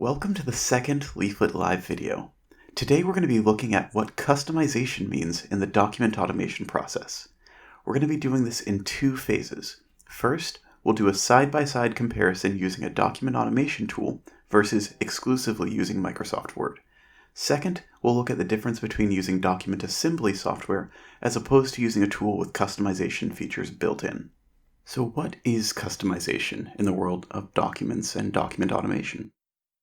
Welcome to the second Leaflet Live video. Today we're going to be looking at what customization means in the document automation process. We're going to be doing this in two phases. First, we'll do a side-by-side comparison using a document automation tool versus exclusively using Microsoft Word. Second, we'll look at the difference between using document assembly software as opposed to using a tool with customization features built in. So what is customization in the world of documents and document automation?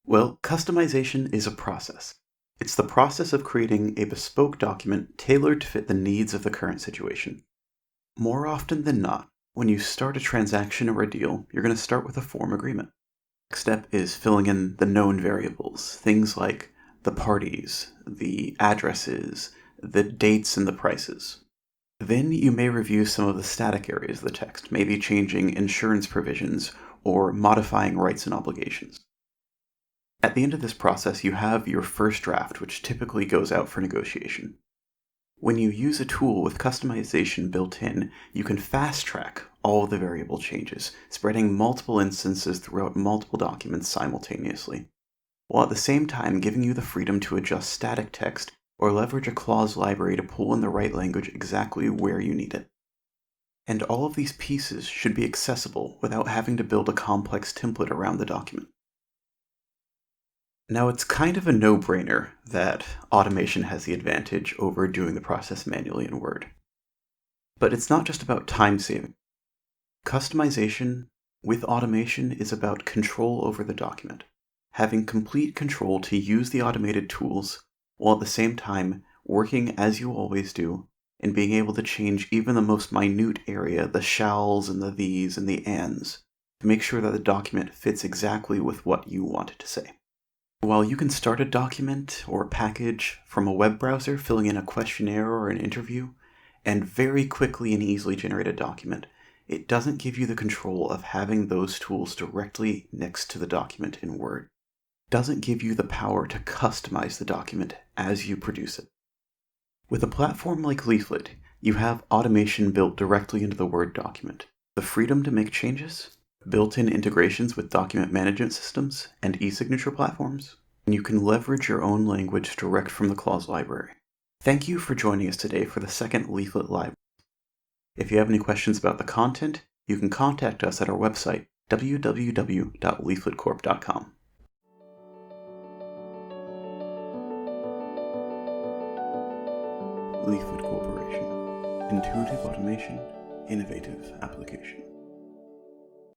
Well, customization is a process. It's the process of creating a bespoke document tailored to fit the needs of the current situation. More often than not, when you start a transaction or a deal, you're going to start with a form agreement. Next step is filling in the known variables, things like the parties, the addresses, the dates, and the prices. Then you may review some of the static areas of the text, maybe changing insurance provisions or modifying rights and obligations. At the end of this process, you have your first draft, which typically goes out for negotiation. When you use a tool with customization built in, you can fast-track all of the variable changes, spreading multiple instances throughout multiple documents simultaneously, while at the same time giving you the freedom to adjust static text or leverage a clause library to pull in the right language exactly where you need it. And all of these pieces should be accessible without having to build a complex template around the document. Now, it's kind of a no-brainer that automation has the advantage over doing the process manually in Word. But it's not just about time saving. Customization with automation is about control over the document, having complete control to use the automated tools while at the same time working as you always do and being able to change even the most minute area, the shalls and the these and the ands, to make sure that the document fits exactly with what you want it to say. While you can start a document or a package from a web browser, filling in a questionnaire or an interview, and very quickly and easily generate a document, it doesn't give you the control of having those tools directly next to the document in Word. It doesn't give you the power to customize the document as you produce it. With a platform like Leaflet, you have automation built directly into the Word document, the freedom to make changes, built-in integrations with document management systems and e-signature platforms, and you can leverage your own language direct from the clause library. Thank you for joining us today for the second Leaflet Live. If you have any questions about the content, you can contact us at our website, www.leafletcorp.com. Leaflet Corporation. Intuitive automation, innovative application.